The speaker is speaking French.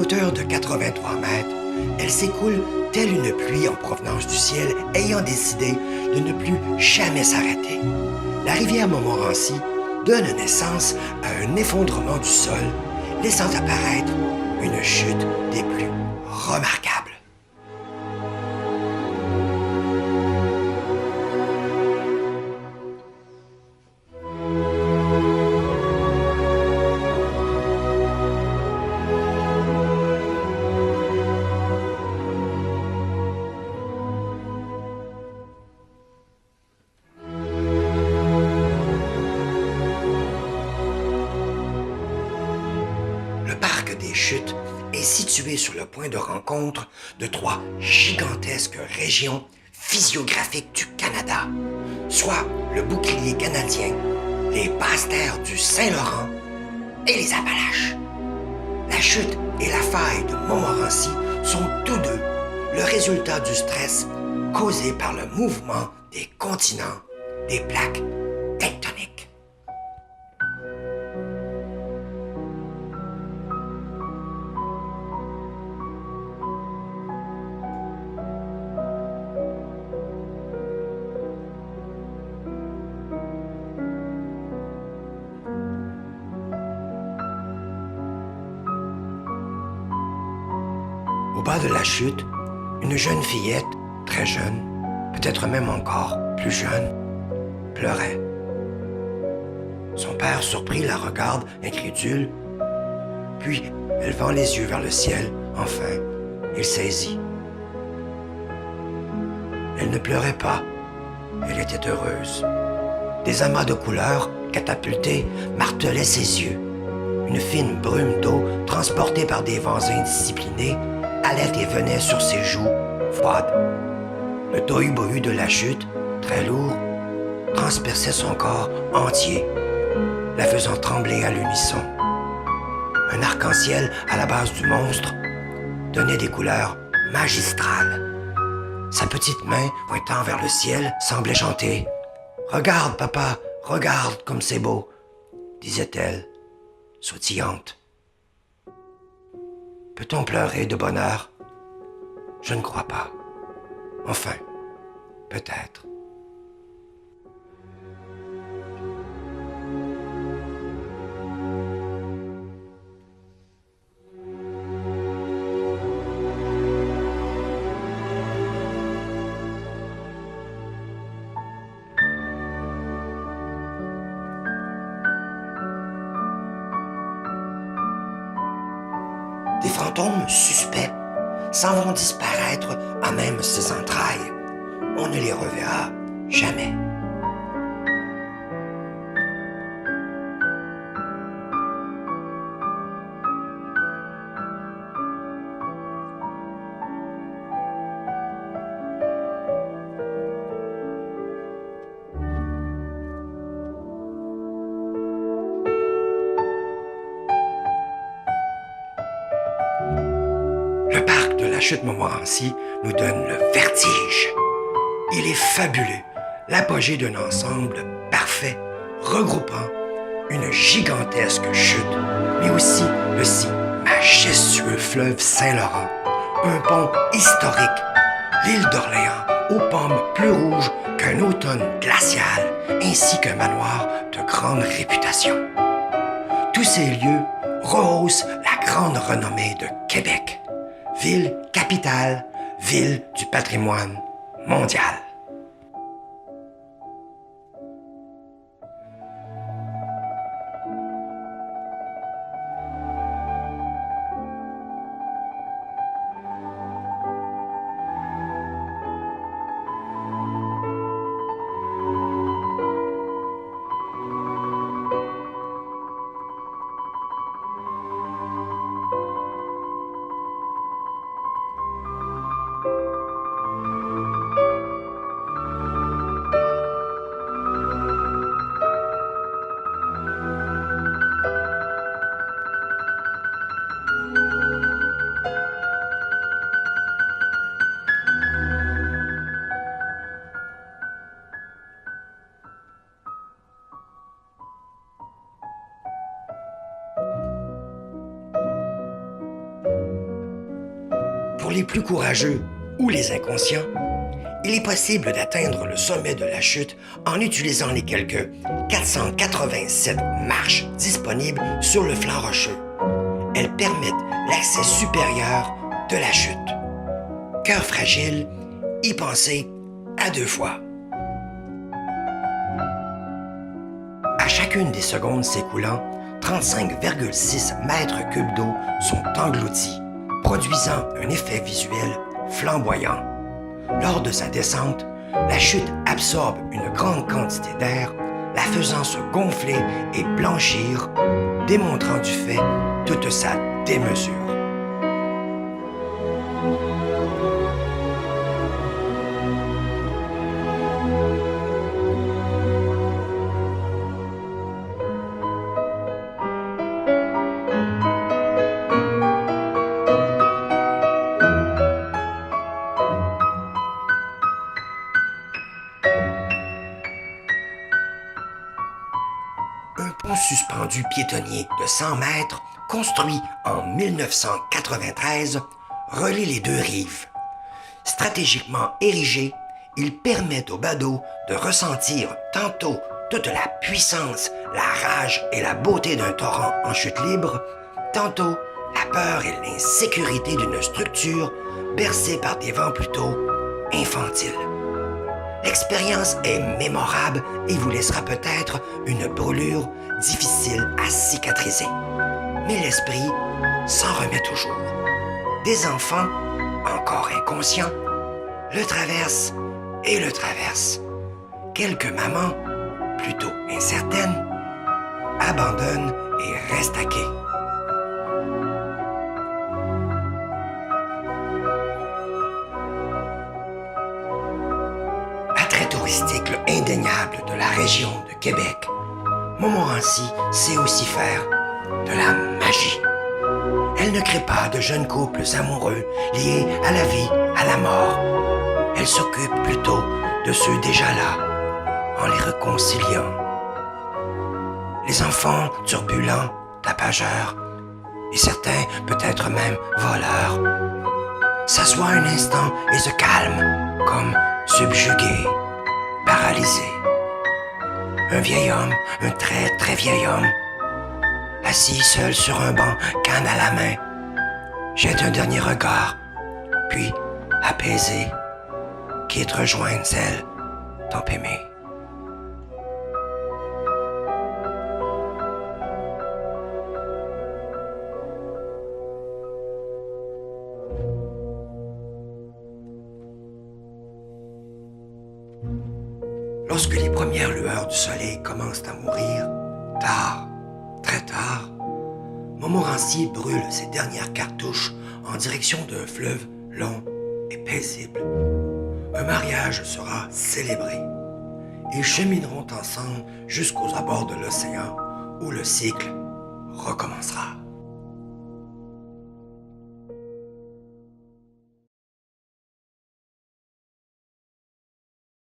hauteur de 83 mètres, elle s'écoule telle une pluie en provenance du ciel ayant décidé de ne plus jamais s'arrêter. La rivière Montmorency donne naissance à un effondrement du sol, laissant apparaître une chute des plus remarquables. Le parc des Chutes est situé sur le point de rencontre de trois gigantesques régions physiographiques du Canada, soit le bouclier canadien, les basses-terres du Saint-Laurent et les Appalaches. La chute et la faille de Montmorency sont tous deux le résultat du stress causé par le mouvement des continents, des plaques tectoniques. Au bas de la chute, une jeune fillette, très jeune, peut-être même encore plus jeune, pleurait. Son père, surpris, la regarde, incrédule, puis, élevant les yeux vers le ciel, enfin, il saisit. Elle ne pleurait pas, elle était heureuse. Des amas de couleurs, catapultés, martelaient ses yeux. Une fine brume d'eau, transportée par des vents indisciplinés, allait et venait sur ses joues, froides. Le tohu-bohu de la chute, très lourd, transperçait son corps entier, la faisant trembler à l'unisson. Un arc-en-ciel à la base du monstre donnait des couleurs magistrales. Sa petite main, pointant vers le ciel, semblait chanter « Regarde, papa, regarde comme c'est beau », disait-elle, sautillante. Peut-on pleurer de bonheur? Je ne crois pas. Enfin, peut-être. Des fantômes suspects s'en vont disparaître à même ses entrailles. On ne les reverra jamais. Le parc de la chute Montmorency nous donne le vertige. Il est fabuleux, l'apogée d'un ensemble parfait, regroupant une gigantesque chute, mais aussi le si majestueux fleuve Saint-Laurent, un pont historique, l'île d'Orléans aux pommes plus rouges qu'un automne glacial, ainsi qu'un manoir de grande réputation. Tous ces lieux rehaussent la grande renommée de Québec, ville capitale, ville du patrimoine mondial. les plus courageux ou les inconscients, il est possible d'atteindre le sommet de la chute en utilisant les quelques 487 marches disponibles sur le flanc rocheux. Elles permettent l'accès supérieur de la chute. Cœur fragile, y penser à 2 fois. À chacune des secondes s'écoulant, 35,6 mètres cubes d'eau sont engloutis, produisant un effet visuel flamboyant. Lors de sa descente, la chute absorbe une grande quantité d'air, la faisant se gonfler et blanchir, démontrant du fait toute sa démesure. Un pont suspendu piétonnier de 100 mètres, construit en 1993, relie les 2 rives. Stratégiquement érigé, il permet au badaud de ressentir tantôt toute la puissance, la rage et la beauté d'un torrent en chute libre, tantôt la peur et l'insécurité d'une structure bercée par des vents plutôt infantiles. L'expérience est mémorable et vous laissera peut-être une brûlure difficile à cicatriser. Mais l'esprit s'en remet toujours. Des enfants, encore inconscients, le traversent et le traversent. Quelques mamans, plutôt incertaines, abandonnent et restent à quai. Touristique indéniable de la région de Québec, Montmorency sait aussi faire de la magie. Elle ne crée pas de jeunes couples amoureux liés à la vie, à la mort. Elle s'occupe plutôt de ceux déjà là, en les réconciliant. Les enfants turbulents, tapageurs, et certains peut-être même voleurs, s'assoient un instant et se calment, comme subjugués, paralysé. Un vieil homme, un très très vieil homme, assis seul sur un banc, canne à la main, jette un dernier regard, puis, apaisé, quitte rejoindre celle tant aimée. Lorsque les premières lueurs du soleil commencent à mourir, tard, très tard, Montmorency brûle ses dernières cartouches en direction d'un fleuve long et paisible. Un mariage sera célébré. Ils chemineront ensemble jusqu'aux abords de l'océan où le cycle recommencera.